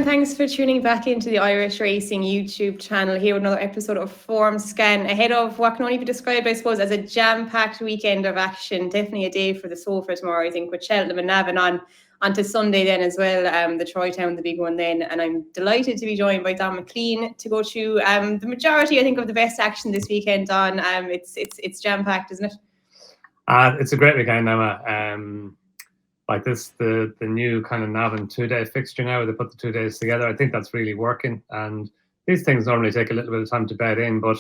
and thanks for tuning back into the Irish Racing YouTube channel here with another episode of Formscan ahead of what can only be described, I suppose, as a jam-packed weekend of action. Definitely a day for the sofa tomorrow, I think, with Cheltenham and Navan on to Sunday then as well, the Troy Town, the big one then. And I'm delighted to be joined by Donn McClean to go through the majority, I think, of the best action this weekend, Donn. It's jam-packed, isn't it? It's a great weekend, Emma. Like this, the new kind of Navan 2-day fixture now, they put the 2 days together. I think that's really working. And these things normally take a little bit of time to bed in, but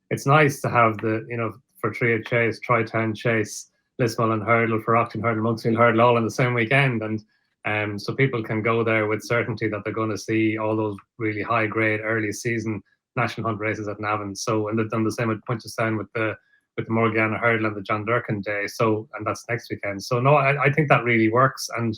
it's nice to have for Tria Chase, Troy Town Chase, Mullen Hurdle, for Arkle Hurdle, Monksfield Hurdle, all on the same weekend. And so people can go there with certainty that they're going to see all those really high grade early season national hunt races at Navan. So, and they've done the same with Punchestown with the Morgiana Hurdle and the John Durkin Day. So, and that's next weekend. So no, I think that really works. And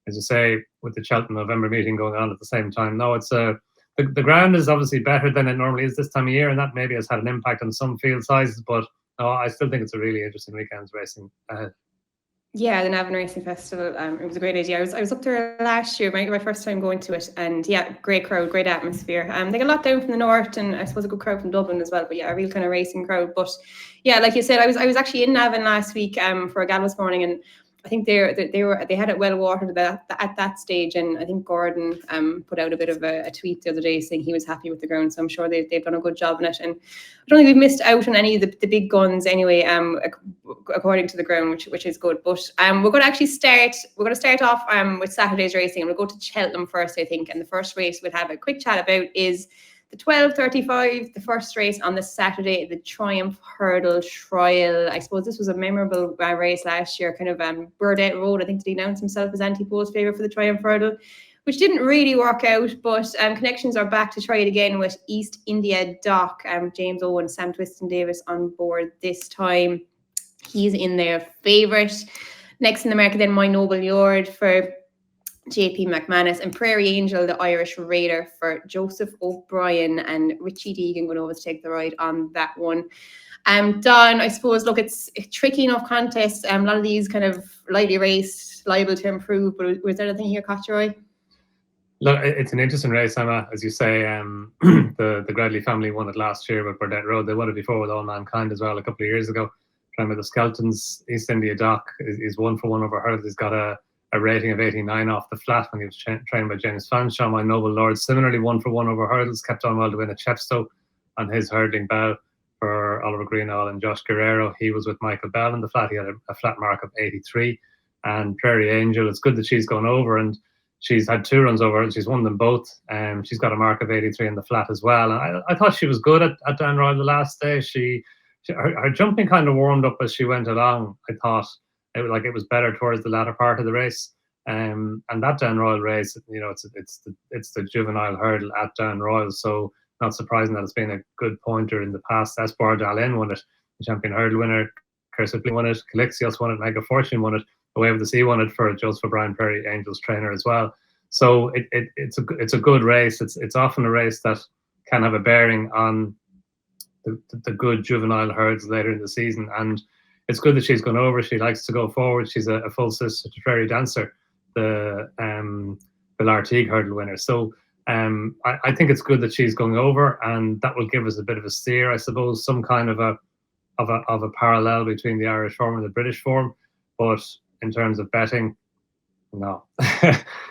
as you say, with the Cheltenham November meeting going on at the same time, no, it's the ground is obviously better than it normally is this time of year, and that maybe has had an impact on some field sizes, but no, I still think it's a really interesting weekend's racing ahead. Yeah, the Navan Racing Festival. It was a great idea. I was up there last year, my first time going to it, and yeah, great crowd, great atmosphere. They got a lot down from the north, and I suppose a good crowd from Dublin as well. But yeah, a real kind of racing crowd. But yeah, like you said, I was actually in Navan last week for a gala this morning, and I think they had it well watered at that stage, and I think Gordon put out a bit of a tweet the other day saying he was happy with the ground. So I'm sure they've done a good job in it, and I don't think we've missed out on any of the big guns anyway. According to the ground, which is good. But we're going to actually start. We're going to start off with Saturday's racing, and we'll go to Cheltenham first, I think. And the first race we'll have a quick chat about is the 12:35, the first race on the Saturday, the Triumph Hurdle Trial. I suppose this was a memorable race last year, kind of Burdett Road. I think did he announce himself as anti-post favourite for the Triumph Hurdle, which didn't really work out, but connections are back to try it again with East India Dock. James Owen, Sam Twiston Davis on board this time. He's in their favourite. Next in the market then, My Noble Lord for JP McManus, and Prairie Angel, the Irish Raider, for Joseph O'Brien, and Richie Deegan going over to take the ride on that one. Donn, I suppose, look, it's a tricky enough contest. A lot of these kind of lightly raced, liable to improve, but was there anything here caught your eye? Look, it's an interesting race, Emma. As you say, the Gradley family won it last year with Burdett Road. They won it before with All Mankind as well a couple of years ago. Trying with the Skeltons. East India Dock is 1 for 1 over Hurdles. He's got a rating of 89 off the flat when he was trained by James Fanshawe. My Noble Lord, similarly 1 for 1 over Hurdles, kept on well to win at Chepstow on his hurdling bow for Oliver Greenall and Josh Guerrero. He was with Michael Bell in the flat. He had a flat mark of 83. And Prairie Angel, it's good that she's gone over, and she's had 2 runs over and she's won them both. She's got a mark of 83 in the flat as well. And I thought she was good at Dan Royal the last day. Her jumping kind of warmed up as she went along. I thought it was better towards the latter part of the race. And that Dan Royal race, it's the juvenile hurdle at Dan Royal, so not surprising that it's been a good pointer in the past. Espoir Dallin won it, the champion hurdle winner. Cursively won it. Calixios won it. Mega Fortune won it. Away with the Sea won it for Joseph O'Brien, Prairie Angels trainer as well. So it's a good race. It's often a race that can have a bearing on the good juvenile herds later in the season, and it's good that she's gone over. She likes to go forward. She's a full sister to Prairie Dancer, the Lartigue hurdle winner. So I think it's good that she's going over, and that will give us a bit of a steer, I suppose, some kind of a parallel between the Irish form and the British form. But in terms of betting, no.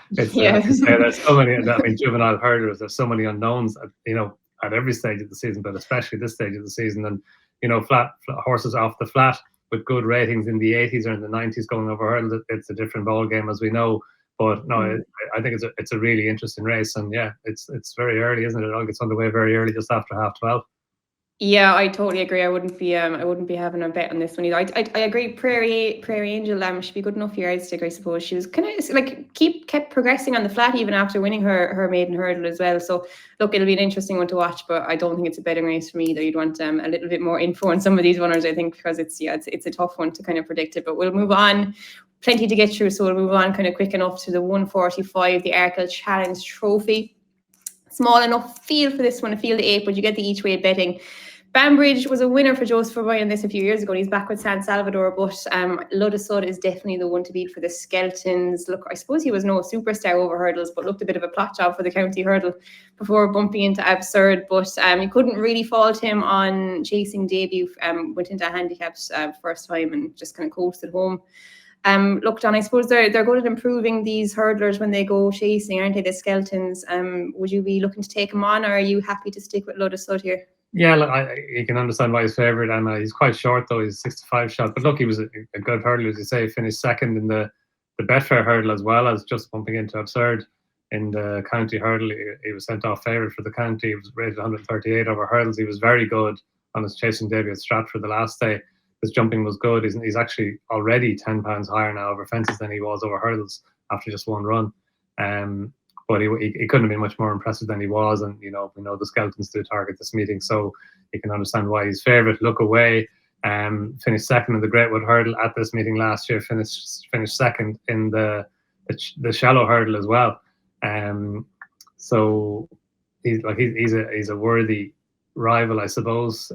There's so many. I mean, juvenile hurdlers. There's so many unknowns. At every stage of the season, but especially this stage of the season. And flat horses off the flat with good ratings in the 80s or in the 90s going over hurdles, it's a different ball game, as we know. But no, I think it's a really interesting race, and yeah, it's very early, isn't it? It all gets underway very early, just after 12:30. Yeah, I totally agree. I wouldn't be having a bet on this one either. I agree. Prairie Angel should be good enough yardstick, I suppose. She was kind of like kept progressing on the flat even after winning her maiden hurdle as well. So look, it'll be an interesting one to watch, but I don't think it's a betting race for me either. You'd want a little bit more info on some of these runners, I think, because it's a tough one to kind of predict it. But we'll move on. Plenty to get through, so we'll move on kind of quick enough to the 145, the Arkle Challenge Trophy. Small enough field for this one, a field of 8, but you get the each way betting. Banbridge was a winner for Joseph O'Brien this a few years ago, and he's back with San Salvador, but Ludesud is definitely the one to beat for the Skeltons. Look, I suppose he was no superstar over hurdles, but looked a bit of a plot job for the county hurdle before bumping into Absurd, but you couldn't really fault him on chasing debut. Went into handicaps first time and just kind of coasted home. Look, Don, I suppose they're good at improving these hurdlers when they go chasing, aren't they, the Skeltons? Would you be looking to take him on, or are you happy to stick with Ludesud here? Yeah, look, you can understand why he's favoured, and he's quite short though. He's 65 shot, but look, he was a good hurdler, as you say. He finished second in the Betfair hurdle, as well as just bumping into Absurd in the county hurdle. He was sent off favourite for the county. He was rated 138 over hurdles. He was very good on his chasing debut at Stratford the last day. His jumping was good. He's actually already 10 pounds higher now over fences than he was over hurdles after just one run. But he couldn't have been much more impressive than he was, and we know the Skeltons do target this meeting, so you can understand why he's favourite. Look away, finished second in the Greatwood hurdle at this meeting last year. Finished second in the shallow hurdle as well. So he's a worthy rival, I suppose.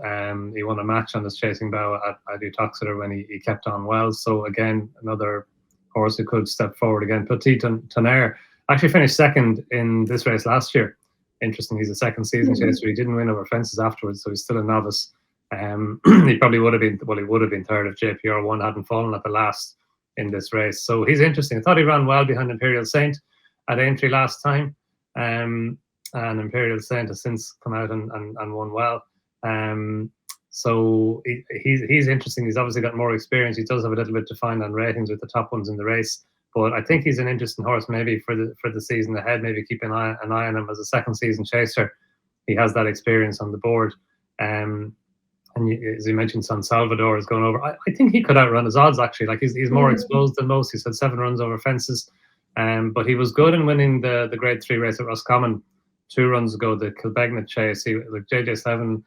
He won a match on his chasing bow at Utoxeter when he kept on well. So again, another horse who could step forward again. Petit Tonnerre actually finished second in this race last year. Interesting, he's a second season chaser. He didn't win over fences afterwards, so he's still a novice. He probably would have been, well, he would have been third if JPR1 hadn't fallen at the last in this race. So he's interesting. I thought he ran well behind Imperial Saint at Aintree last time. And Imperial Saint has since come out and won well. So he's interesting. He's obviously got more experience. He does have a little bit to find on ratings with the top ones in the race. But I think he's an interesting horse maybe for the season ahead. Maybe keep an eye on him as a second season chaser. He has that experience on the board. And as you mentioned, San Salvador is going over. I think he could outrun his odds, actually. Like he's more exposed than most. He's had 7 runs over fences. But he was good in winning the Grade 3 race at Roscommon 2 runs ago, the Kilbegnet chase. JJ7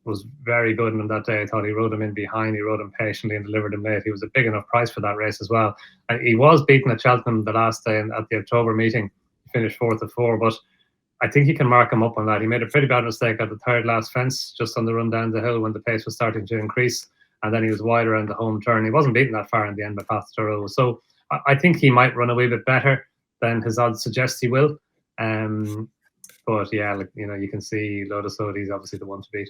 was very good in him that day. I thought he rode him in behind. He rode him patiently and delivered him late. He was a big enough price for that race as well. And he was beaten at Cheltenham the last day at the October meeting. He finished 4th of 4, but I think you can mark him up on that. He made a pretty bad mistake at the third last fence, just on the run down the hill when the pace was starting to increase. And then he was wide around the home turn. He wasn't beaten that far in the end by Path to Row. So I think he might run a wee bit better than his odds suggest he will. But yeah, you can see Ludesud, he's obviously the one to beat.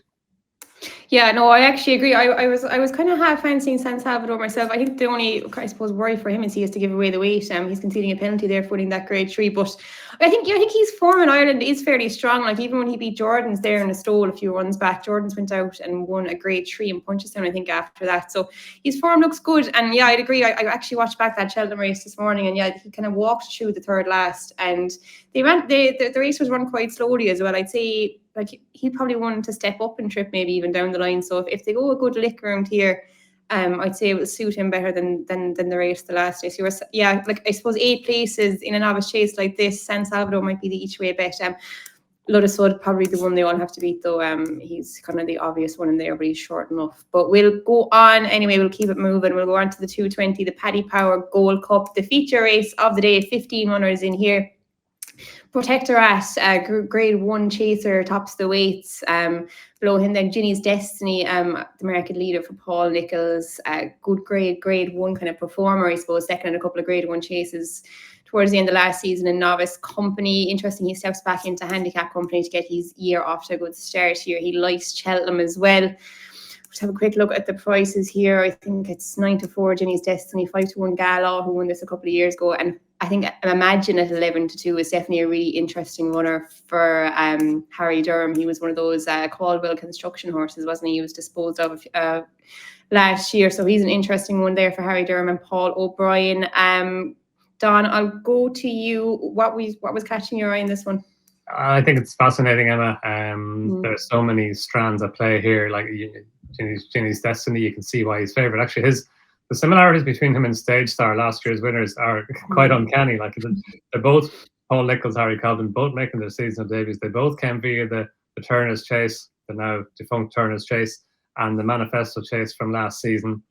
Yeah, no, I actually agree. I was kind of half fancying San Salvador myself. I think the only, I suppose, worry for him is he has to give away the weight. He's conceding a penalty there for winning that Grade 3. But I think his form in Ireland is fairly strong. Like even when he beat Jordan's there in a stole a few runs back, Jordan's went out and won a Grade 3 in Punchestown, I think, after that. So his form looks good. And yeah, I'd agree. I actually watched back that Cheltenham race this morning, and yeah, he kind of walked through the third last, and the race was run quite slowly as well. I'd say like he probably wanted to step up and trip maybe even down the line. So if they go a good lick around here, I'd say it will suit him better than the race the last day. So like I suppose 8 places in a novice chase like this, San Salvador might be the each way bet. Ludesud probably the one they all have to beat though. He's kind of the obvious one in there, but he's short enough. But we'll go on anyway. We'll keep it moving. We'll go on to the 220, the Paddy Power Gold Cup, the feature race of the day. 15 runners in here. Protectorat, Grade 1 chaser, tops the weights. Below him then Ginny's Destiny, the market leader for Paul Nichols. Good Grade 1 kind of performer, I suppose, second in a couple of Grade 1 chases towards the end of last season in Novice Company. Interesting, he steps back into Handicap Company to get his year off to a good start here. He likes Cheltenham as well. Let's have a quick look at the prices here. I think it's 9-4 Ginny's Destiny, 5-1 Gala, who won this a couple of years ago, and I think Imagine at 11-2 is definitely a really interesting runner for Harry Durham. He was one of those Caldwell construction horses, wasn't he? He was disposed of last year, so he's an interesting one there for Harry Durham and Paul O'Brien. Don, I'll go to you. What was catching your eye in this one? I think it's fascinating, Emma. There's so many strands at play here. Like Ginny's Destiny, you can see why he's favourite. Actually, the similarities between him and Stage Star, last year's winners, are quite uncanny. Like they're both Paul Nichols, Harry Calvin, both making their seasonal debuts. They both came via the Turner's Chase, the now defunct Turner's Chase, and the Manifesto Chase from last season.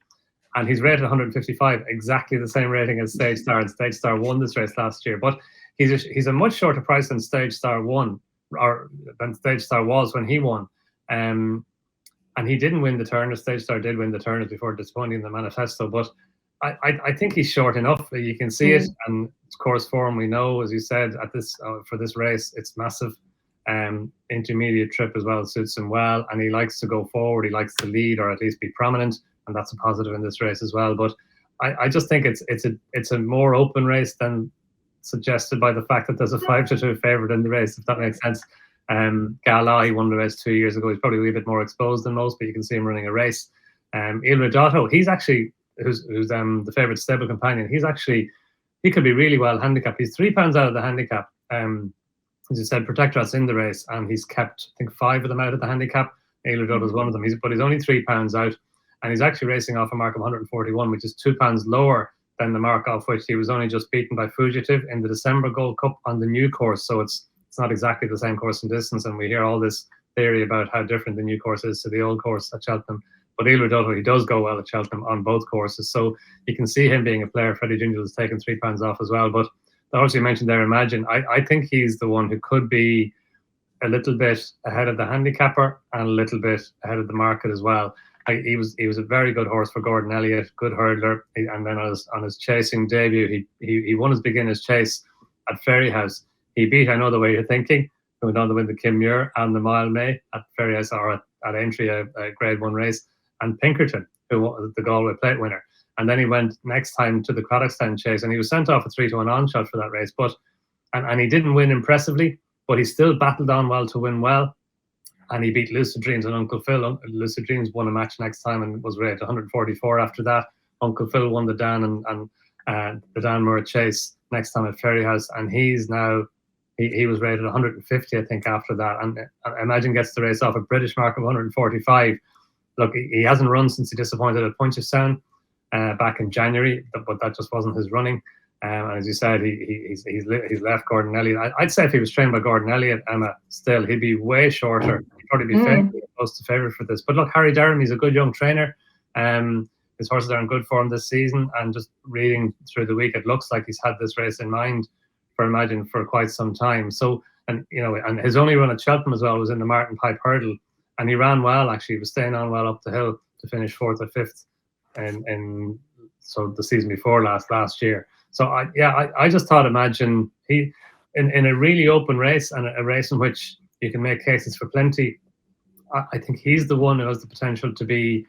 And he's rated 155, exactly the same rating as Stage Star. And Stage Star won this race last year, but he's a much shorter price than Stage Star won, or than Stage Star was when he won. And he didn't win the Turners. Stage Star did win the Turners before disappointing the Manifesto, but I think he's short enough. You can see it, and course form we know, as you said, at this for this race, it's massive. Intermediate trip as well suits him well, and he likes to go forward. He likes to lead or at least be prominent, and that's a positive in this race as well. But I just think it's a more open race than suggested by the fact that there's a 5-2 favourite in the race, if that makes sense. Gala, he won the race 2 years ago. He's probably a wee bit more exposed than most, but you can see him running a race. Il Ridotto, he's actually who's the favourite stable companion. He could be really well handicapped. He's £3 out of the handicap. As you said, Protectorat's in the race, and he's kept, I think, 5 of them out of the handicap. Il Ridotto is one of them. But he's only £3 out, and he's actually racing off a mark of 141, which is £2 lower than the mark off which he was only just beaten by Fugitive in the December Gold Cup on the new course. So it's not exactly the same course and distance, and we hear all this theory about how different the new course is to the old course at Cheltenham. But Il Ridotto, he does go well at Cheltenham on both courses, so you can see him being a player. Freddie Ginger has taken £3 off as well. But also you mentioned there, Imagine. I think he's the one who could be a little bit ahead of the handicapper and a little bit ahead of the market as well. He was a very good horse for Gordon Elliott, good hurdler, and then on his chasing debut, he won his beginner's chase at Ferryhouse. He beat I Know the Way You're Thinking, who went on to win the Kim Muir and the Mile May at Ferryhouse, or at Entry, a Grade 1 race, and Pinkerton, who was the Galway Plate winner. And then he went next time to the Craddockstown Chase, and he was sent off a 3-1 on-shot for that race. And he didn't win impressively, but he still battled on well to win well. And he beat Lucid Dreams and Uncle Phil. Lucid Dreams won a match next time and was rated 144 after that. Uncle Phil won the Dan and the Dan Moore Chase next time at Ferryhouse, and he's now he was rated 150, I think, after that. And Imagine gets the race off a British mark of 145. Look, he hasn't run since he disappointed at Punchestown back in January, but that just wasn't his running. And as you said, he's left Gordon Elliott. I'd say if he was trained by Gordon Elliott, Emma, still he'd be way shorter. He'd probably be close to favourite for this. But look, Harry Durham, he's a good young trainer. His horses are in good form this season, and just reading through the week, it looks like he's had this race in mind for Imagine for quite some time. So, and his only run at Cheltenham as well was in the Martin Pipe Hurdle, and he ran well actually. He was staying on well up the hill to finish 4th or 5th in the season before last year. So I just thought Imagine he in a really open race, and a race in which you can make cases for plenty. I think he's the one who has the potential to be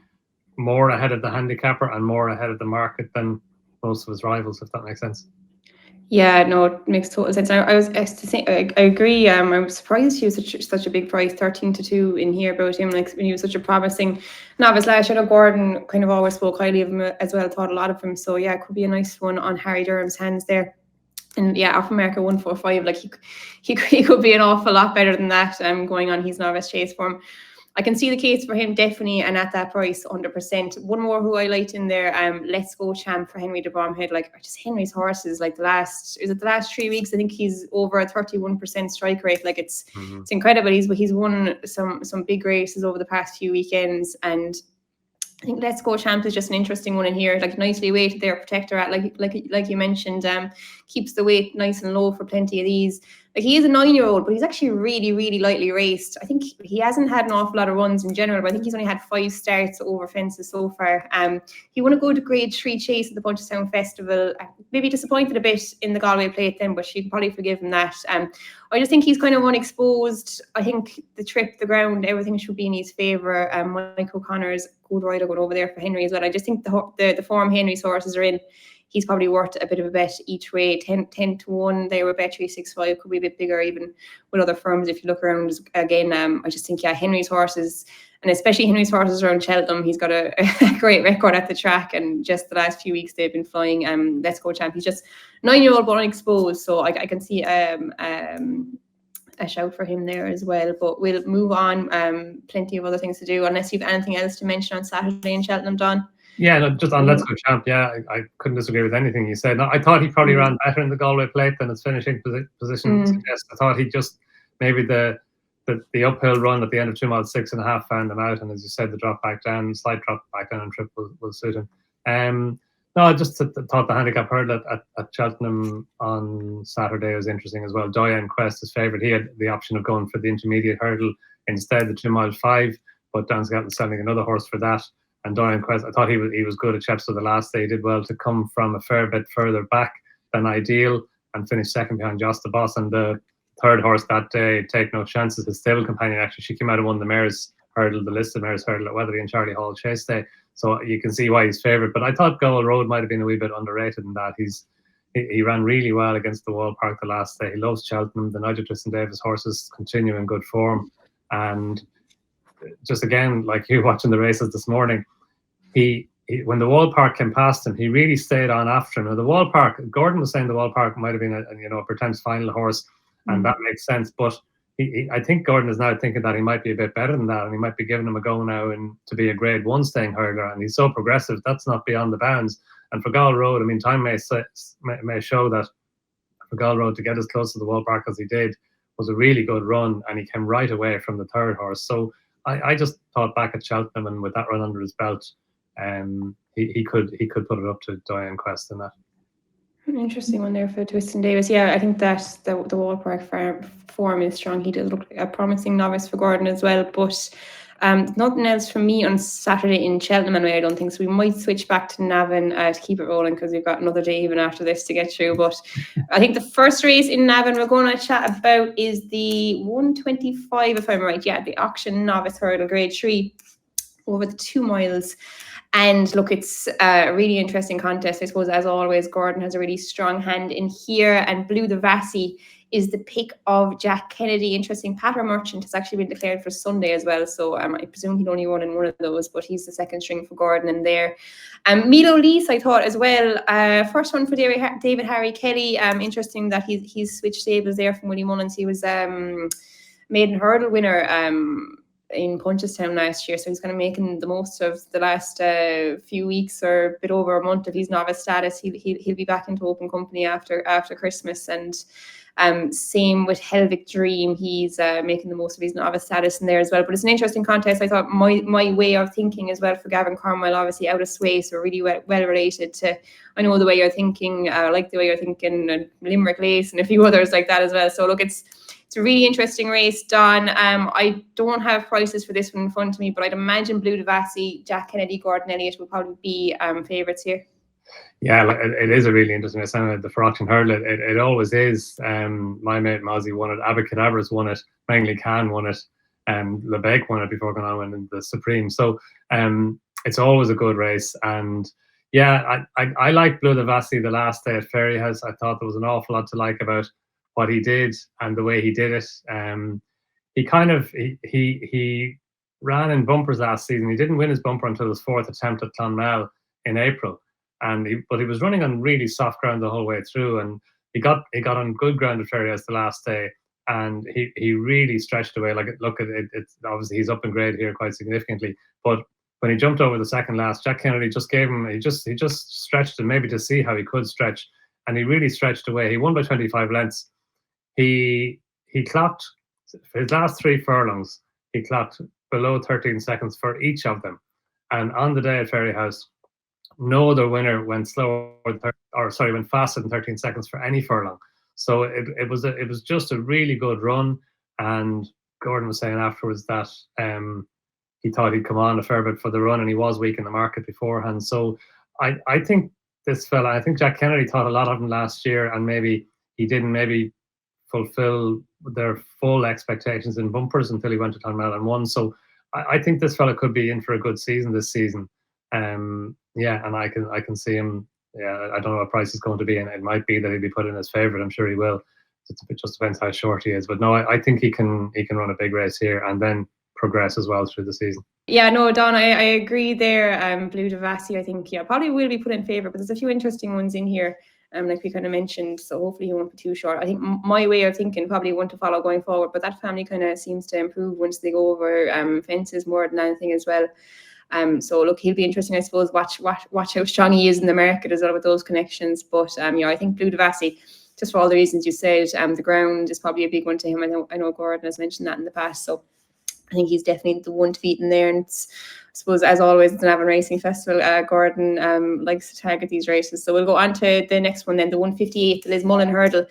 more ahead of the handicapper and more ahead of the market than most of his rivals, if that makes sense. Yeah, no, it makes total sense. I agree. I was surprised he was such a big price, 13-2 in here about him. Like when he was such a promising novice last year. Gordon kind of always spoke highly of him as well, thought a lot of him. So yeah, it could be a nice one on Harry Durham's hands there. And yeah, off America 145, like he could be an awful lot better than that. Going on his novice chase form. I can see the case for him definitely, and at that price, 100%. One more who I liked in there, Let's Go Champ for Henry de Bromhead. Like just Henry's horses, like the last 3 weeks, I think he's over a 31% strike rate. Like it's incredible. He's won some big races over the past few weekends, and I think Let's Go Champ is just an interesting one in here. Like nicely weighted there, Protectorat, like you mentioned, keeps the weight nice and low for plenty of these. Like he is a 9-year-old, but he's actually really, really lightly raced. I think he hasn't had an awful lot of runs in general, but I think he's only had 5 starts over fences so far. He won a good Grade 3 chase at the Punchestown Festival. Maybe disappointed a bit in the Galway Plate then, but you can probably forgive him that. I just think he's kind of unexposed. I think the trip, the ground, everything should be in his favour. Mike O'Connor's good rider going over there for Henry as well. I just think the form Henry's horses are in, he's probably worth a bit of a bet each way. 10-1, they were bet 365, could be a bit bigger even with other firms if you look around again. I just think, yeah, Henry's horses, and especially Henry's horses around Cheltenham, he's got a great record at the track, and just the last few weeks they've been flying. Let's Go Champ, he's just 9-year-old but unexposed, so I can see a shout for him there as well. But we'll move on. Plenty of other things to do, unless you've anything else to mention on Saturday in Cheltenham, Don. Yeah, no, just on Let's Go Champ. Yeah, I couldn't disagree with anything you said. No, I thought he probably ran better in the Galway Plate than his finishing position suggests. I thought he just maybe the uphill run at the end of 2 miles 6.5 found him out, and as you said, the slight drop back down and trip will suit him. No, I just thought the handicap hurdle at Cheltenham on Saturday was interesting as well. Doyen Quest is favourite. He had the option of going for the intermediate hurdle instead, the 2 mile 5. But Donn McClean selling another horse for that. And Dorian Quest, I thought he was good at Chepstow the last day. He did well to come from a fair bit further back than ideal and finish second behind Joss the Boss. And the third horse that day, Take No Chances, his stable companion, actually, she came out and won the Mares Hurdle, the listed Mares Hurdle at Weatherby and Charlie Hall Chase Day. So you can see why he's favourite. But I thought Goal Road might have been a wee bit underrated in that. He ran really well against the Wall Park the last day. He loves Cheltenham. The Nigel Tristan Davis horses continue in good form. And just again, like you watching the races this morning, he when the Wall Park came past him, he really stayed on after him. Now the Wall Park, Gordon was saying the Wall Park might have been a pretend final horse, and that makes sense. But I think Gordon is now thinking that he might be a bit better than that, and he might be giving him a go now to be a Grade 1 staying hurdler. And he's so progressive, that's not beyond the bounds. And for Gall Road, I mean, time may show that for Gall Road to get as close to the Wall Park as he did was a really good run, and he came right away from the third horse. So I just thought back at Cheltenham, and with that run under his belt, he could put it up to Diane Quest in that. An interesting one there for Twiston Davis. Yeah, I think that the Wall Park form is strong. He does look like a promising novice for Gordon as well. But nothing else from me on Saturday in Cheltenham anyway, I don't think. So we might switch back to Navan to keep it rolling, because we've got another day even after this to get through. But I think the first race in Navan we're going to chat about is the 125, if I'm right. Yeah, the Auction Novice Hurdle Grade 3 over the 2 miles. And look, it's a really interesting contest. I suppose, as always, Gordon has a really strong hand in here, and Blue the Vassy is the pick of Jack Kennedy. Interesting, Patter Merchant has actually been declared for Sunday as well, so I presume he'd only run in one of those, but he's the second string for Gordon in there. Milo Lease, I thought as well, first one for David Harry Kelly. Interesting that he's switched stables there from Willie Mullins. He was maiden hurdle winner in Punchestown last year, so he's kind of making the most of the last few weeks or a bit over a month of his novice status. He'll be back into open company after Christmas. And same with Helvic Dream, he's making the most of his novice status in there as well. But it's an interesting contest. I thought my way of thinking as well for Gavin Cornwell, obviously out of Sway, so really well related to, I know the way you're thinking, I like the way you're thinking, Limerick Lace and a few others like that as well. So look, it's a really interesting race, Don. I don't have prices for this one in front of me, but I'd imagine Blue Devassi, Jack Kennedy, Gordon Elliott will probably be favourites here. Yeah, like, it is a really interesting race. The Fortune Hurdle, it always is. My mate Mozzie won it, Abacadabras won it, Langley Khan won it, LeBec won it before going on in the Supreme. So it's always a good race. And yeah, I like Blue Devassi the last day at Ferryhouse. I thought there was an awful lot to like about what he did and the way he did it. He ran in bumpers last season. He didn't win his bumper until his fourth attempt at Clonmel in April, but he was running on really soft ground the whole way through, and he got on good ground at Ferryhouse the last day, and he really stretched away. Like, look at it, it's obviously he's up in grade here quite significantly, but when he jumped over the second last, Jack Kennedy just gave him, he just stretched him maybe to see how he could stretch, and he really stretched away. He won by 25 lengths. He clocked, for his last 3 furlongs, he clocked below 13 seconds for each of them. And on the day at Ferryhouse, no other winner went went faster than 13 seconds for any furlong. So it was just a really good run. And Gordon was saying afterwards that he thought he'd come on a fair bit for the run, and he was weak in the market beforehand. So I think this fella, I think Jack Kennedy thought a lot of him last year, and maybe he didn't fulfill their full expectations in bumpers until he went to Clonmel and won. So I think this fella could be in for a good season this season. Yeah, and I can see him. Yeah, I don't know what price he's going to be, and it might be that he'll be put in as favourite. I'm sure he will. It just depends how short he is. But no, I think he can run a big race here and then progress as well through the season. Yeah, no, Don, I agree there. Blue Devassi, I think, probably will be put in favourite, but there's a few interesting ones in here. Like we kind of mentioned, so hopefully he won't be too short. I think my way of thinking, probably one to follow going forward, but that family kind of seems to improve once they go over fences more than anything as well. So look, he'll be interesting, I suppose. Watch how strong he is in the market as well with those connections. But I think Blue Devassi, just for all the reasons you said, the ground is probably a big one to him. I know Gordon has mentioned that in the past, so I think he's definitely the one to beat in there. And I suppose, as always, it's an Navan Racing Festival. Gordon likes to target these races. So we'll go on to the next one then, the 158, the Liz Mullen Hurdle.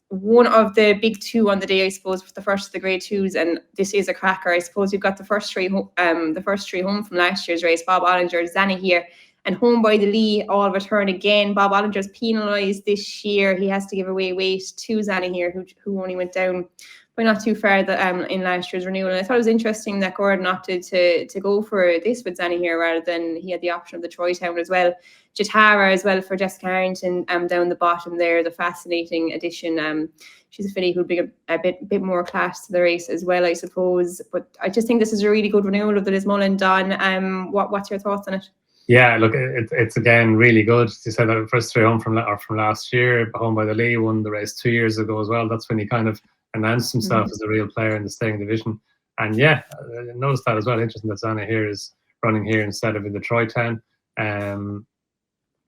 one of the big two on the day, I suppose, the first of the grade twos, and this is a cracker. I suppose we've got the first three home from last year's race. Bob Ollinger, Zanny here, and Home by the Lee all return again. Bob Ollinger's penalised this year. He has to give away weight to Zanny here, who only went down by not too far in last year's renewal. And I thought it was interesting that Gordon opted to go for this with Zanny here rather than he had the option of the Troy Town as well. Jatara as well for Jessica Harrington down the bottom there, the fascinating addition. She's a filly who'll bring a bit more class to the race as well, I suppose. But I just think this is a really good renewal of the Liz Mullen. Donn, what's your thoughts on it? Yeah, look, it's again really good. You said that first three home from last year, Home by the Lee won the race 2 years ago as well. That's when he kind of announced himself as a real player in the staying division. And yeah, I noticed that as well. Interesting that Zanna here is running here instead of in the Troy Town,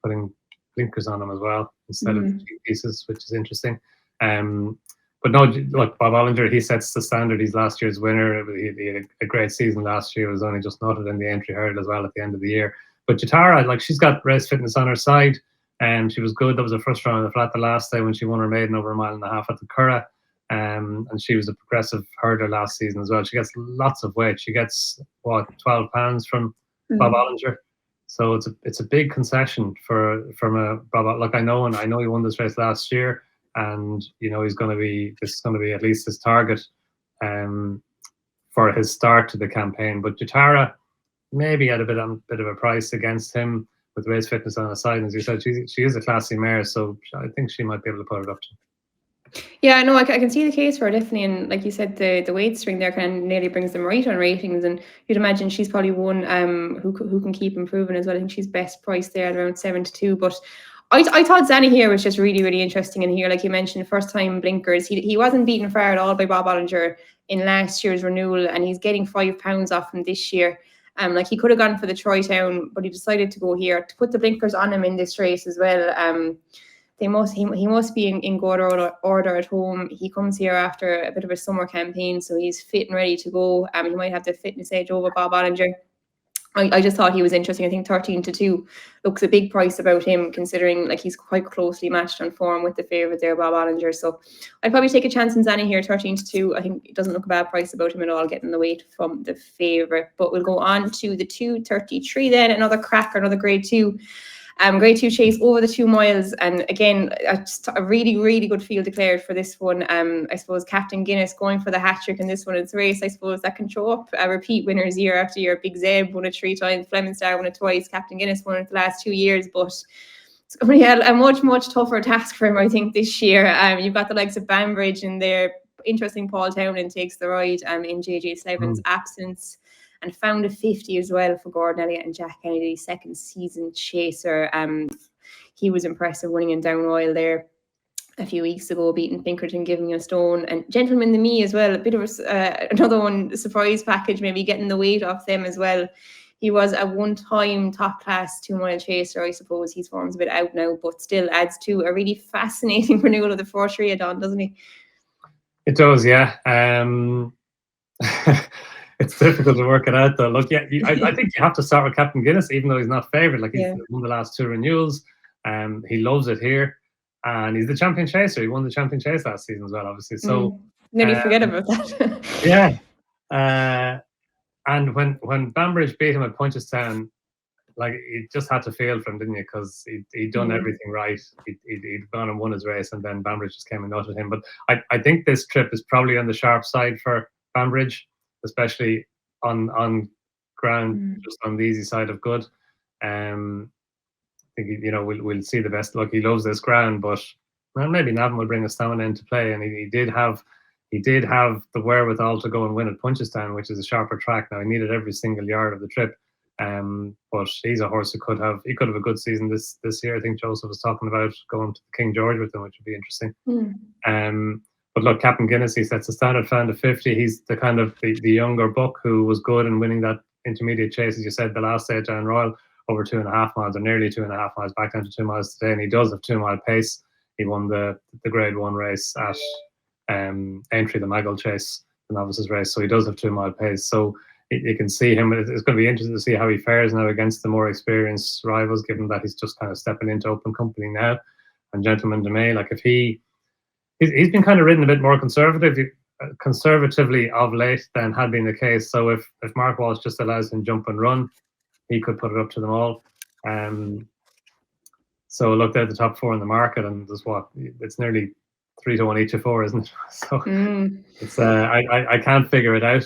putting blinkers on him as well instead of pieces, which is interesting. But no, look, Bob Ollinger, he sets the standard. He's last year's winner. He had a great season last year. It was only just noted in the entry hurdle as well at the end of the year. But Jatara, like, she's got race fitness on her side. And she was good. That was her first round of the flat the last day when she won her maiden over 1.5 miles at the Curragh. And she was a progressive hurdler last season as well. She gets lots of weight. She gets, what, 12 pounds from Bob Ollinger. So it's a big concession from a Bob. Like, I know he won this race last year, and you know this is going to be at least his target for his start to the campaign. But Jatara maybe at a bit of a price against him with race fitness on the side. And as you said, she is a classy mare, so I think she might be able to put it up to. Yeah, no, I can see the case for her, definitely. And like you said, the weight string there kind of nearly brings them right on ratings. And you'd imagine she's probably one who can keep improving as well. I think she's best priced there at around 7-2. But I thought Zanny here was just really, really interesting in here. Like you mentioned, first time blinkers. He wasn't beaten far at all by Bob Ollinger in last year's renewal, and he's getting £5 off him this year. Like, he could have gone for the Troy Town, but he decided to go here to put the blinkers on him in this race as well. He must be in good order at home. He comes here after a bit of a summer campaign, so he's fit and ready to go. He might have the fitness edge over Bob Ollinger. I just thought he was interesting. I think 13-2 looks a big price about him, considering like he's quite closely matched on form with the favourite there, Bob Ollinger. So I'd probably take a chance in Zanny here, 13-2. I think it doesn't look a bad price about him at all, getting the weight from the favourite. But we'll go on to the 2:33 then, another cracker, another grade 2. Grade 2 chase over the 2 miles, and again, a really, really good field declared for this one. I suppose Captain Guinness going for the hat-trick in this one. It's a race, I suppose, that can show up repeat winners year after year. Big Zeb won it 3 times, Fleming Star won it twice, Captain Guinness won it the last 2 years, but it's going to be a much, much tougher task for him, I think, this year. You've got the likes of Banbridge in there. Interesting, Paul Townend takes the ride in JJ Slevin's absence. And found a 50 as well for Gordon Elliott and Jack Kennedy, second season chaser. He was impressive, winning in Down Royal there a few weeks ago, beating Pinkerton, giving a stone. And Gentleman the Me as well, a bit of another one, surprise package, maybe getting the weight off them as well. He was a one-time top-class 2 mile chaser, I suppose. His form's a bit out now, but still adds to a really fascinating renewal of the 4-3 Donn, doesn't he? It does, yeah. It's difficult to work it out, though. Look, yeah, I think you have to start with Captain Guinness, even though he's not favourite. Like, he's won the last 2 renewals. He loves it here, and he's the champion chaser. He won the champion chase last season as well, obviously. So nearly forget about that. Yeah, and when Banbridge beat him at Punchestown, like, you just had to feel for him, didn't you? Because he'd done everything right. He'd gone and won his race, and then Banbridge just came and nutted him. But I think this trip is probably on the sharp side for Banbridge, especially on ground, just on the easy side of good. I think, we'll see the best. Look, he loves this ground, but maybe Navan will bring a stamina into play, and he did have the wherewithal to go and win at Punchestown, which is a sharper track. Now, he needed every single yard of the trip, but he's a horse who could have a good season this year. I think Joseph was talking about going to King George with him, which would be interesting. But look, Captain Guinness, he sets the standard, found a 50. He's the kind of the younger buck who was good in winning that intermediate chase, as you said, the last day at Down Royal, over 2.5 miles, or nearly 2.5 miles, back down to 2 miles today. And he does have 2 mile pace. He won the grade 1 race at Aintree, the Nagle chase, the novices race. So he does have 2 mile pace. So you can see him. It's going to be interesting to see how he fares now against the more experienced rivals, given that he's just kind of stepping into open company now. And Gentleman de May, like, if he's been kind of ridden a bit more conservatively of late than had been the case. So if Mark Walsh just allows him jump and run, he could put it up to them all. So look, they're the top 4 in the market, and there's it's nearly 3-1 each of 4, isn't it? So it's I can't figure it out.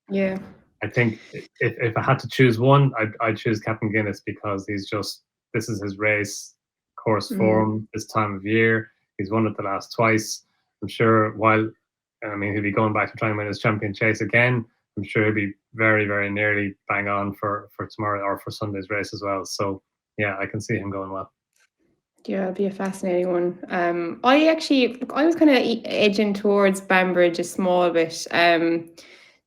Yeah. I think if I had to choose one, I'd choose Captain Guinness, because this is his race, course form this time of year. He's won it the last twice. I'm sure he'll be going back to try and win his champion chase again. I'm sure he'll be very, very nearly bang on for tomorrow or for Sunday's race as well. So yeah, I can see him going well. Yeah, it'll be a fascinating one. I was kind of edging towards Banbridge a small bit.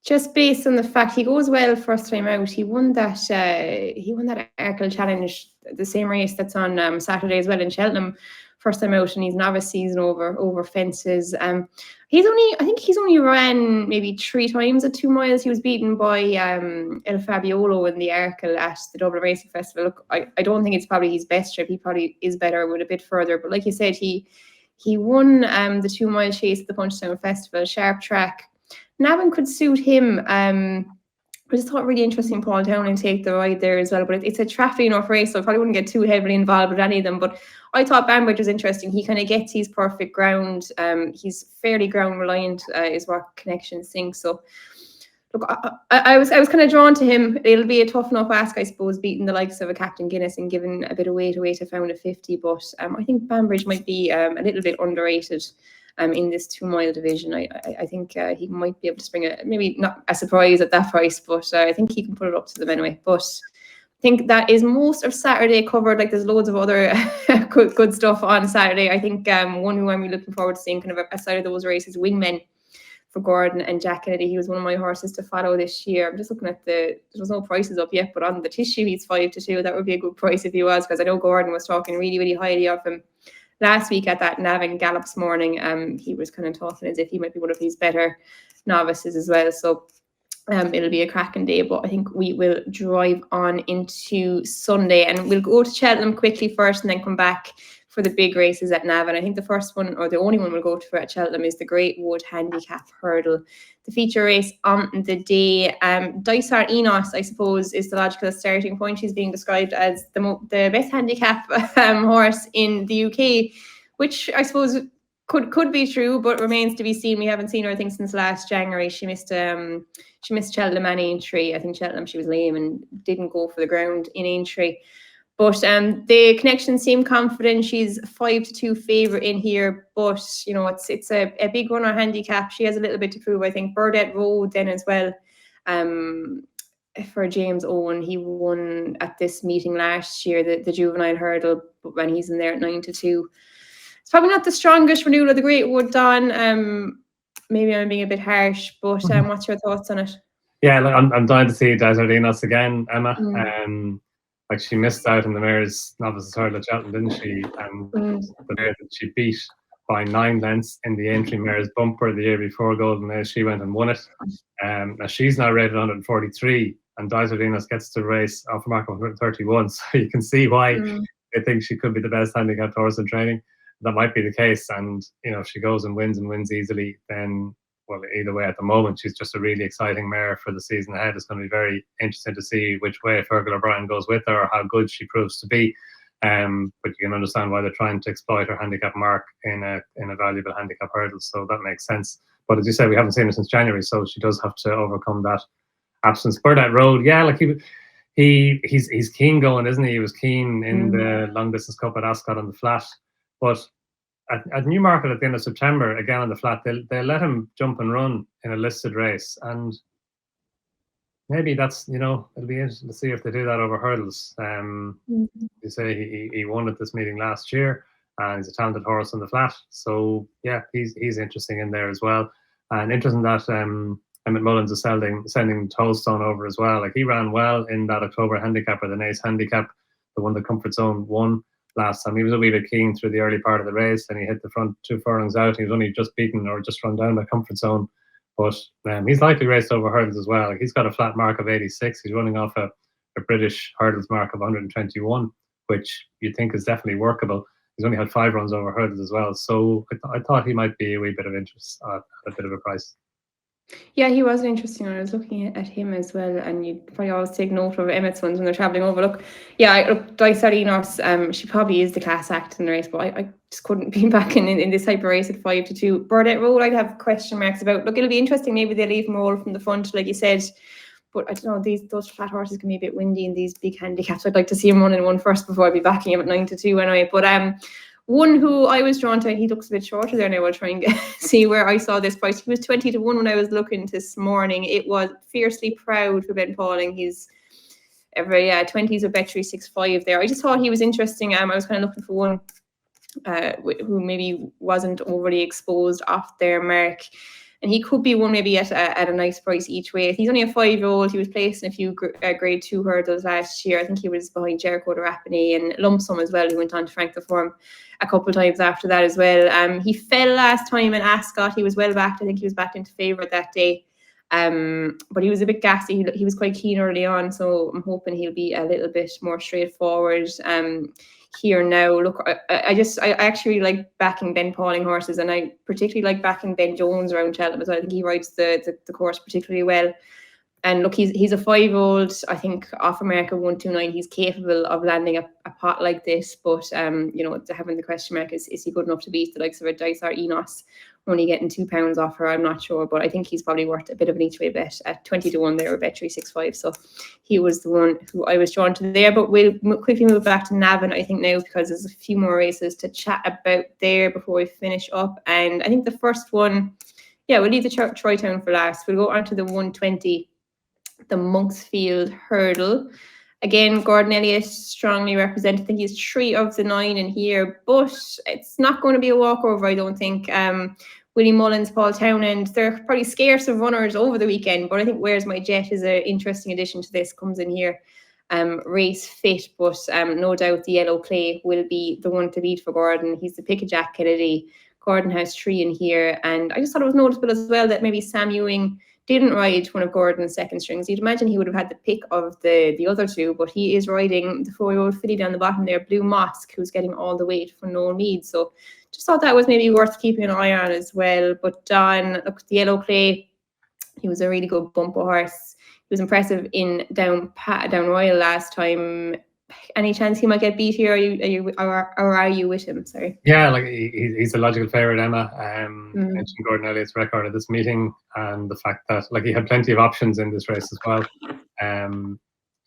Just based on the fact he goes well first time out. He won that Arkle Challenge, the same race that's on Saturday as well in Cheltenham, first time out, and he's novice season over fences. I think he's only ran maybe 3 times at 2 miles. He was beaten by El Fabiolo in the Arkle at the Dublin Racing Festival. Look, I don't think it's probably his best trip. He probably is better with a bit further. But like you said, he won the 2 mile chase at the Punchestown Festival, sharp track. Navan could suit him. I just thought really interesting Paul Townend take the ride there as well. But it's a traffic enough race, so I probably wouldn't get too heavily involved with any of them. But I thought Banbridge was interesting. He kind of gets his perfect ground. He's fairly ground reliant, is what connections think. So look, I was kind of drawn to him. It'll be a tough enough ask, I suppose, beating the likes of a Captain Guinness and giving a bit of weight away to Found at 50. But I think Banbridge might be a little bit underrated in this 2 mile division. I think he might be able to spring maybe not a surprise at that price, but I think he can put it up to them anyway. But I think that is most of Saturday covered. Like, there's loads of other good stuff on Saturday. I think one who I'm really looking forward to seeing kind of aside of those races, Wingmen for Gordon and Jack Kennedy. He was one of my horses to follow this year. I'm just looking at there was no prices up yet, but on the tissue he's 5-2. That would be a good price if he was, because I know Gordon was talking really, really highly of him last week at that Navan Gallops morning. He was kind of talking as if he might be one of his better novices as well. So it'll be a cracking day, but I think we will drive on into Sunday, and we'll go to Cheltenham quickly first and then come back for the big races at Navan. I think the first one, or the only one we'll go to at Cheltenham, is the Greatwood Handicap Hurdle, the feature race on the day. Dysart Enos, I suppose, is the logical starting point. She's being described as the best handicap horse in the UK, which I suppose could be true, but remains to be seen. We haven't seen her, I think, since last January. She missed Cheltenham and Aintree. I think Cheltenham she was lame and didn't go for the ground in Aintree. But the connections seem confident. She's 5-2 favourite in here, but you know it's a big runner handicap. She has a little bit to prove. I think Burdett Road then as well. For James Owen, he won at this meeting last year, the juvenile hurdle, but when he's in there at 9-2. It's probably not the strongest renewal of the Greatwood, Don. Maybe I'm being a bit harsh, but what's your thoughts on it? Yeah, I'm dying to see Dysart Enos again, Emma. Like, she missed out in the Mayor's Novices Hurdle at Cheltenham, didn't she? And the mare that she beat by 9 lengths in the Aintree Mayor's Bumper the year before Golden Age, she went and won it. Now she's now rated 143, and Dysart Enos gets to race off a mark of 131. So you can see why they think she could be the best handicapped horse in training. That might be the case, and you know, if she goes and wins easily, then well, either way, at the moment, she's just a really exciting mare for the season ahead. It's going to be very interesting to see which way Fergal O'Brien goes with her, or how good she proves to be. But you can understand why they're trying to exploit her handicap mark in a valuable handicap hurdle. So that makes sense. But as you said, we haven't seen her since January, so she does have to overcome that absence. Burdett Road, yeah, like he's keen going, isn't he? He was keen in the Long Distance Cup at Ascot on the flat, but at Newmarket at the end of September, again on the flat, they'll let him jump and run in a listed race, and maybe that's, you know, it'll be interesting to see if they do that over hurdles. You say he won at this meeting last year, and he's a talented horse on the flat, so yeah, he's interesting in there as well. And interesting that Emmett Mullins is sending Tollstone over as well. Like, he ran well in that October handicap, or the Nace handicap, the one the Comfort Zone won last time. He was a wee bit keen through the early part of the race, and he hit the front 2 furlongs out. He was only just beaten or just run down by Comfort Zone, but he's likely raced over hurdles as well. He's got a flat mark of 86. He's running off a British hurdles mark of 121, which you think is definitely workable. He's only had 5 runs over hurdles as well. So I thought he might be a wee bit of interest at a bit of a price. Yeah, he was an interesting one. I was looking at him as well, and you'd probably always take note of Emmett's ones when they're travelling over. Look, Dysart, she probably is the class act in the race, but I just couldn't be back in this type of race at 5-2. Burdett Road, I'd have question marks about. Look, it'll be interesting. Maybe they'll leave him roll from the front, like you said. But I don't know, those flat horses can be a bit windy in these big handicaps. I'd like to see him running one first before I'd be backing him at 9-2 anyway. But one who I was drawn to, he looks a bit shorter there now. I'll try and see where I saw this price. He was 20-1 when I was looking this morning. It was Fiercely Proud for Ben Pauling. He's every 20s with Bet365 there. I just thought he was interesting. I was kind of looking for one who maybe wasn't overly exposed off their mark. And he could be one maybe at a nice price each way. He's only a 5-year-old. He was placed in a few grade 2 hurdles last year. I think he was behind Jericho de Rapine and Lump Sum as well. He went on to frank the form a couple of times after that as well. He fell last time in Ascot. He was well backed. I think he was backed into favourite that day. But he was a bit gassy. He was quite keen early on. So I'm hoping he'll be a little bit more straightforward here now. Look, I actually like backing Ben Pauling horses, and I particularly like backing Ben Jones around Cheltenham as well. I think he rides the course particularly well. And look, he's a 5-year-old. I think off America 129, he's capable of landing a pot like this. But having the question mark is he good enough to beat the likes of a Dysart Enos, only getting £2 off her? I'm not sure, but I think he's probably worth a bit of an each way bet at 20-1 there with Bet365. So he was the one who I was drawn to there. But we'll quickly move back to Navan, I think, now, because there's a few more races to chat about there before we finish up. And I think the first one, we'll leave the Troy Town for last. We'll go on to the 120. The Monksfield Hurdle. Again, Gordon Elliott strongly represented. I think he's 3 of the 9 in here, but it's not going to be a walkover, I don't think. Willie Mullins, Paul Townend, they're probably scarce of runners over the weekend, but I think Where's My Jet is an interesting addition to this, comes in here race fit, but no doubt the yellow clay will be the one to beat for Gordon. He's the pick of Jack Kennedy. Gordon has 3 in here, and I just thought it was noticeable as well that maybe Sam Ewing didn't ride one of Gordon's second strings. You'd imagine he would have had the pick of the other 2, but he is riding the 4-year-old filly down the bottom there, Blue Mosque, who's getting all the weight for Noel Mead. So just thought that was maybe worth keeping an eye on as well. But Donn, look, the yellow clay, he was a really good bumper horse. He was impressive in Down Royal last time. Any chance he might get beat here? Are you with him? Sorry. Yeah, like he's a logical favourite, Emma. Mentioned Gordon Elliott's record at this meeting, and the fact that he had plenty of options in this race as well. I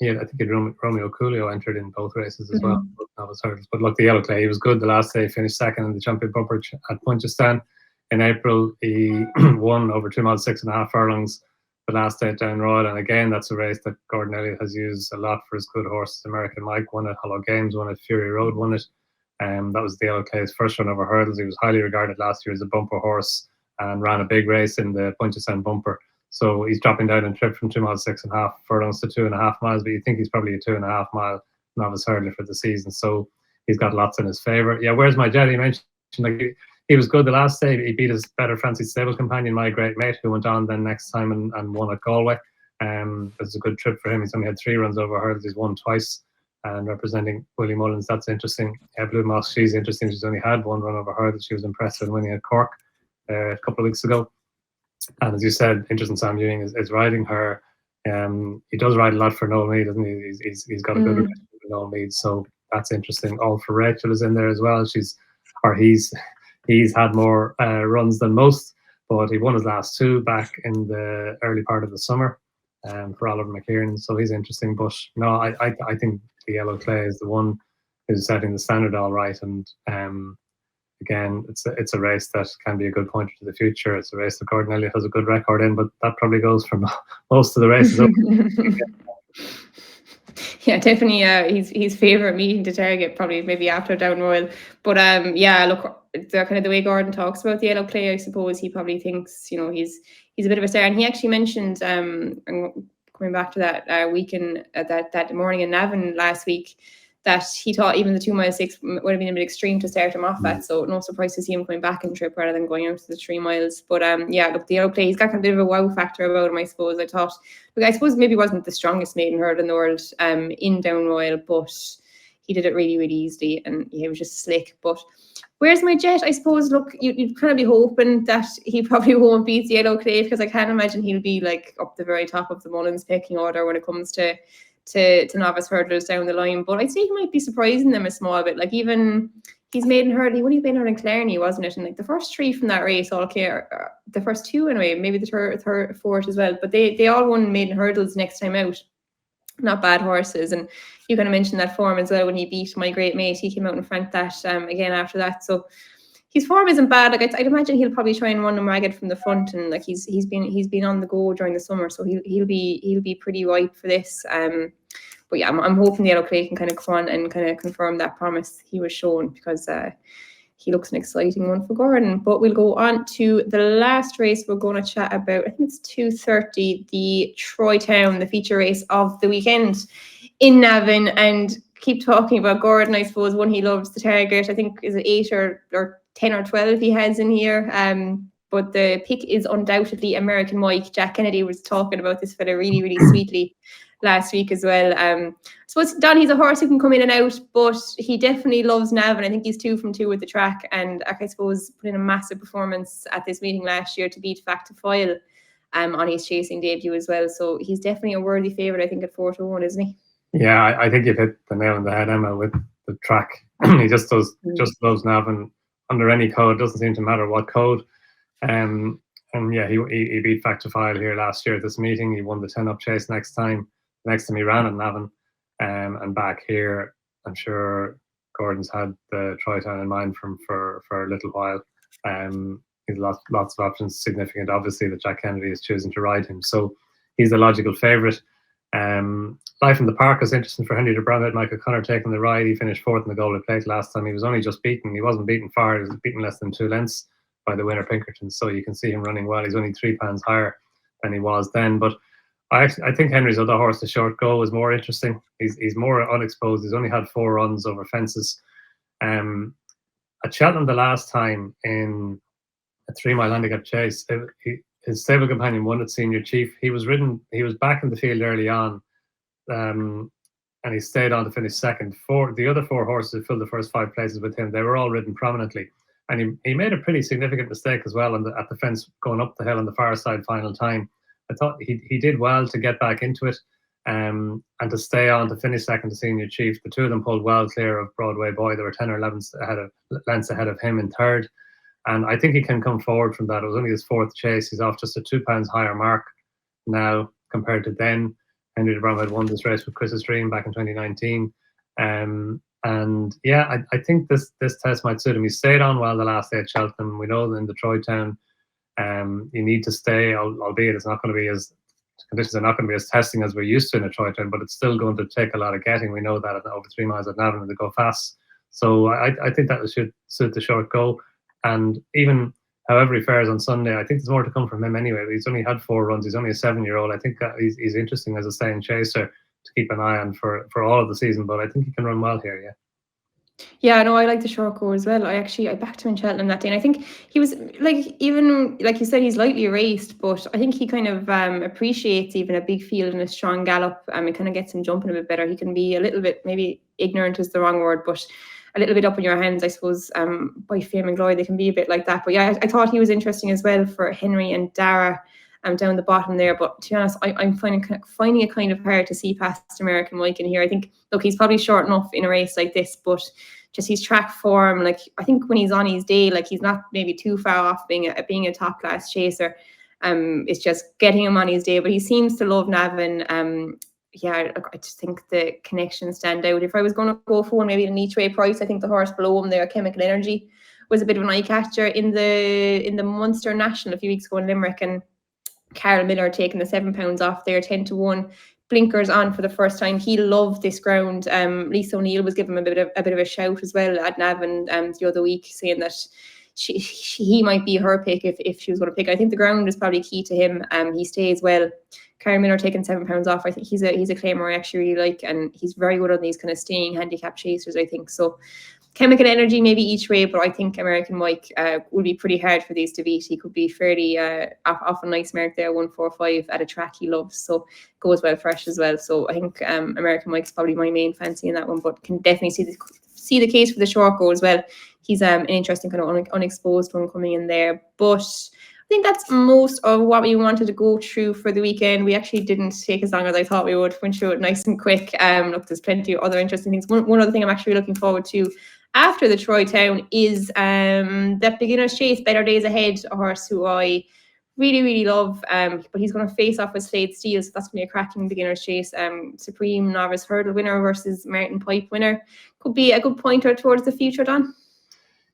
think Romeo Coolio entered in both races as well. Novice hurdles. But look, the yellow clay, he was good the last day. He finished second in the champion bumper at Punchestown in April. He won over 2 miles 6.5 furlongs the last day at Down Royal, and again, that's a race that Gordon Elliott has used a lot for his good horses. American Mike won it, Hollow Games won it, Fury Road won it. That was the yellow clay's first run over hurdles. He was highly regarded last year as a bumper horse and ran a big race in the Punchestown bumper. So he's dropping down in trip from 2 miles 6.5 furlongs to 2.5 miles, but you think he's probably a 2.5 mile novice hurdler for the season. So he's got lots in his favour. Yeah, Where's My Jet? He mentioned he was good the last day. He beat his better fancy stable companion, My Great Mate, who went on then next time and won at Galway. It was a good trip for him. He's only had 3 runs over hurdles. He's won twice. And representing Willie Mullins, that's interesting. Blue Moss, she's interesting. She's only had 1 run over hurdles. She was impressive in winning at Cork a couple of weeks ago. And as you said, interesting, Sam Ewing is riding her. He does ride a lot for Noel Mead, doesn't he? He's got a good relationship with Noel Mead, so that's interesting. All for Rachel is in there as well. He's had more runs than most, but he won his last 2 back in the early part of the summer for Oliver McKiernan, so he's interesting. But no, I think the yellow clay is the one who's setting the standard all right. And again, it's a race that can be a good pointer to the future. It's a race that Gordon Elliott has a good record in, but that probably goes for most of the races. Yeah, definitely. His favourite meeting to target, probably maybe after Down Royal. But look, the kind of the way Gordon talks about the yellow clay, I suppose he probably thinks he's a bit of a star. And he actually mentioned, coming back to that weekend, that morning in Navan last week, that he thought even the 2 mile 6 would have been a bit extreme to start him off at. So no surprise to see him coming back in trip rather than going out to the 3 miles. But look, the yellow clay, he's got a bit of a wow factor about him, I suppose. I suppose maybe wasn't the strongest maiden hurdle in the world in Down Royal, but he did it really, really easily, and he was just slick. But where's my jet? I suppose, look, you'd kind of be hoping that he probably won't beat the Yellow Clay, because I can't imagine he'll be like up the very top of the Mullins pecking order when it comes to novice hurdlers down the line. But I'd say he might be surprising them a small bit. Like, even he's maiden hurdle, he only maiden hurdle in Clarny, wasn't it? And like the first 3 from that race, all clear, the first 2 anyway, maybe the third, fourth as well. But they all won maiden hurdles next time out. Not bad horses. And you kind of mentioned that form as well when he beat My Great Mate. He came out and franked that again after that. So his form isn't bad. Like, I'd imagine he'll probably try and run him ragged from the front, and like he's been on the go during the summer, so he'll be pretty ripe for this. But yeah, I'm hoping the Yellow Clay can kind of come on and kind of confirm that promise he was shown, because he looks an exciting one for Gordon. But we'll go on to the last race we're going to chat about. I think it's 2:30, the Troy Town, the feature race of the weekend in Navan. And keep talking about Gordon, I suppose, one he loves, the target. I think is it 8 or 10 or 12 he has in here. But the pick is undoubtedly American Mike. Jack Kennedy was talking about this fella really, really sweetly last week as well. I suppose, Don, he's a horse who can come in and out, but he definitely loves Navan. I think he's 2 from 2 with the track, and I suppose put in a massive performance at this meeting last year to beat Facta Foyle on his chasing debut as well. So he's definitely a worthy favourite, I think, at 4-1, isn't he? Yeah, I think you've hit the nail on the head, Emma, with the track. He just loves Navan under any code. Doesn't seem to matter what code. And yeah, he beat Facta Foyle here last year at this meeting. He won the 10-up chase next time he ran at Navan. And back here, I'm sure Gordon's had the Troy Town in mind for a little while. He's lots of options. Significant, obviously, that Jack Kennedy is choosing to ride him. So he's the logical favourite. Life in the Park is interesting for Henry de Bromhead. Michael Connor taking the ride. He finished 4th in the Golden Plate last time. He was only just beaten. He wasn't beaten far. He was beaten less than 2 lengths by the winner Pinkerton. So you can see him running well. He's only 3 pounds higher than he was then. But I think Henry's other horse, the Short Go, is more interesting. He's more unexposed. He's only had 4 runs over fences. At Cheltenham the last time in a 3-mile handicap chase, his stable companion won at Senior Chief. He was back in the field early on, and he stayed on to finish second. The other 4 horses who filled the first 5 places with him, they were all ridden prominently. And he made a pretty significant mistake as well at the fence going up the hill on the far side final time. I thought he did well to get back into it, and to stay on to finish second to Senior Chief. The 2 of them pulled well clear of Broadway Boy. They were 10 or 11 lengths ahead of him in third. And I think he can come forward from that. It was only his 4th chase. He's off just a 2 pounds higher mark now compared to then. Henry de Bromhead won this race with Chris's Dream back in 2019. And yeah, I think this test might suit him. He stayed on well the last day at Cheltenham. We know that in the Troy Town, you need to stay, albeit it's not going to be conditions are not going to be as testing as we're used to in a Troy Town, but it's still going to take a lot of getting. We know that at over 3 miles at Navan, they go fast. So I think that should suit the Short Go. And even however he fares on Sunday, I think there's more to come from him anyway. He's only had 4 runs. He's only a 7-year-old. I think that he's interesting as a staying chaser to keep an eye on for all of the season. But I think he can run well here, yeah. Yeah, no, I like the Short Go as well. I backed him in Cheltenham that day, and I think he was even like you said, he's lightly raced, but I think he kind of appreciates even a big field and a strong gallop. It kind of gets him jumping a bit better. He can be a little bit, maybe ignorant is the wrong word, but a little bit up in your hands, I suppose. By fame and glory, they can be a bit like that. But yeah, I thought he was interesting as well for Henry and Dara down the bottom there. But to be honest, I'm finding it kind of hard to see past American Mike in here. I think, look, he's probably short enough in a race like this, but just his track form, like I think when he's on his day, like he's not maybe too far off being a top class chaser. It's just getting him on his day, but he seems to love Navan. Yeah, I just think the connections stand out. If I was going to go for one, maybe an each way price, I think the horse below him there, Chemical Energy, was a bit of an eye catcher in the Munster National a few weeks ago in Limerick, and Carol Miller taking the £7 off there, 10-1. Blinkers on for the first time. He loved this ground. Lisa O'Neill was giving him a bit of a shout as well at Navan the other week, saying that he might be her pick if she was going to pick. I think the ground is probably key to him. He stays well. Karen Miller taking £7 off. I think he's a claimer I actually really like, and he's very good on these kind of staying handicap chasers, I think. So chemical energy maybe each way, but I think American Mike will be pretty hard for these to beat. He could be fairly off a nice mark there, 145 at a track he loves, so goes well fresh as well. So I think American Mike's probably my main fancy in that one, but can definitely see the case for the short go as well. He's an interesting kind of unexposed one coming in there. But I think that's most of what we wanted to go through for the weekend. We actually didn't take as long as I thought we would. Went through it nice and quick. Look, there's plenty of other interesting things. One other thing I'm actually looking forward to after the Troy Town is that Beginner's Chase, Better Days Ahead, a horse who I really, really love. But he's going to face off with Slade Steele, so that's going to be a cracking Beginner's Chase. Supreme Novice Hurdle winner versus Martin Pipe winner. Could be a good pointer towards the future, Don.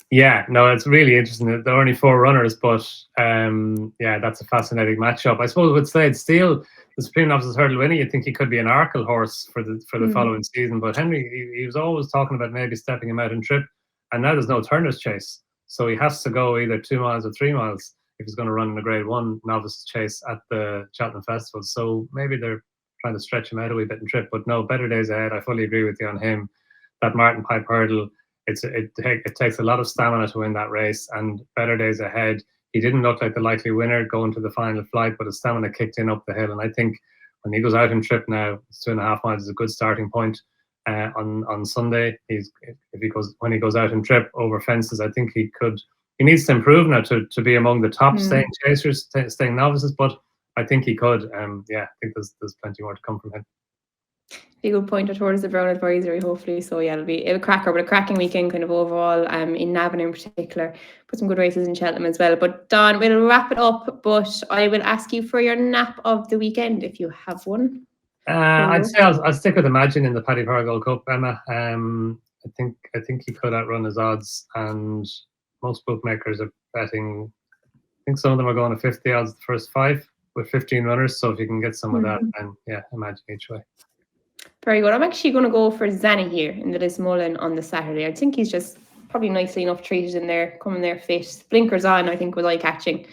Yeah, no, it's really interesting. There are only 4 runners, but yeah, that's a fascinating matchup. I suppose with Slade Steele, the Supreme Novices Hurdle winner, you'd think he could be an Arkle horse for the following season. But Henry, he was always talking about maybe stepping him out in trip, and now there's no Turner's Chase, so he has to go either 2 miles or 3 miles if he's going to run in a Grade 1 Novices Chase at the Cheltenham Festival. So maybe they're trying to stretch him out a wee bit in trip. But no, Better Days Ahead. I fully agree with you on him. That Martin Pipe Hurdle. It takes a lot of stamina to win that race, and Better Days Ahead. He didn't look like the likely winner going to the final flight, but his stamina kicked in up the hill. And I think when he goes out in trip now, it's 2.5 miles is a good starting point. On Sunday, when he goes out in trip over fences, I think he needs to improve now to be among the top staying chasers, staying novices. But I think he could. Yeah, I think there's plenty more to come from him. Be a good pointer towards the Brown Advisory, hopefully. So yeah, it'll be a cracker, but a cracking weekend kind of overall. In Navan in particular, put some good races in Cheltenham as well. But Don, we'll wrap it up. But I will ask you for your nap of the weekend if you have one. I'd say I'll stick with Imagine in the Paddy Power Gold Cup, Emma. I think he could outrun his odds, and most bookmakers are betting. I think some of them are going to 50 odds the first 5 with 15 runners. So if you can get some of that, then yeah, Imagine each way. Very good. I'm actually going to go for Zanny here in the Lismullen on the Saturday. I think he's just probably nicely enough treated in there, coming there fit. Blinkers on, I think, with eye catching.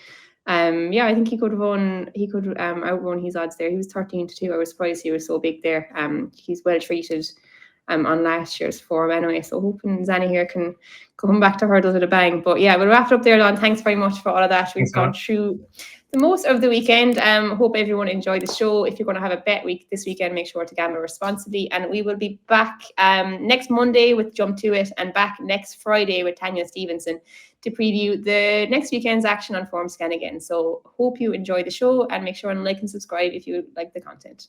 Yeah, I think he could outrun his odds there. He was 13-2. I was surprised he was so big there. He's well treated on last year's form anyway. So hoping Zanny here can come back to hurdles with a bang. But yeah, we'll wrap it up there, Don. Thanks very much for all of that. We've gone through the most of the weekend. Hope everyone enjoyed the show. If you're going to have a bet week this weekend, make sure to gamble responsibly. And we will be back next Monday with Jump To It, and back next Friday with Tanya Stevenson to preview the next weekend's action on Formscan again. So hope you enjoy the show, and make sure and like and subscribe if you like the content.